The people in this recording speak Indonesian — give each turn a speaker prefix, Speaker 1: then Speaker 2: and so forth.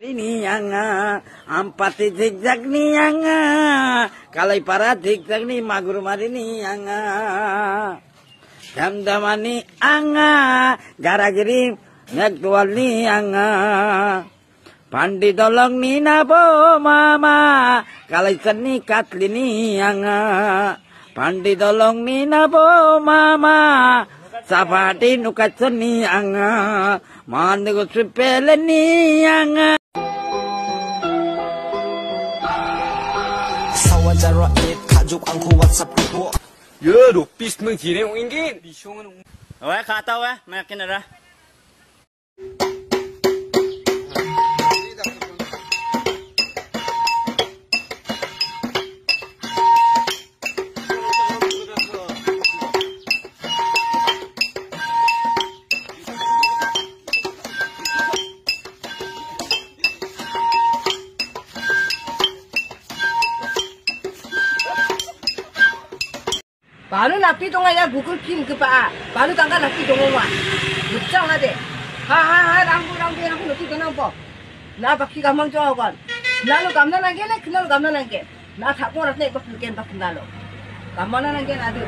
Speaker 1: Ini yang ampati zigzag ni yang kalai para zigzag ni magur marini yang damdamani anga garagiri nagdual ni yang pandi dolong ni nabo mama kalai seni katli ni yang pandi dolong ni nabo mama sapati nukat seni yang mandigo supele ni yang
Speaker 2: 사와자라잇 가족 않고 왓삽 그거
Speaker 3: 여로 비스는 기내 옹인긴 비숑은
Speaker 1: 왜 갔다 와? 마키나라
Speaker 4: 바로 납비 동아야 구글 핀 그 봐. 바로 당가 납비 동아와. 묻장하대. 하하하 랑구 놓기 되는 법. 나 바퀴 가망 좋아하건. 나로 감난한 게네 그날로 감난한 게. 나 타고 나서 이거 불겐 바꾼 날로. 감난한 게 나도.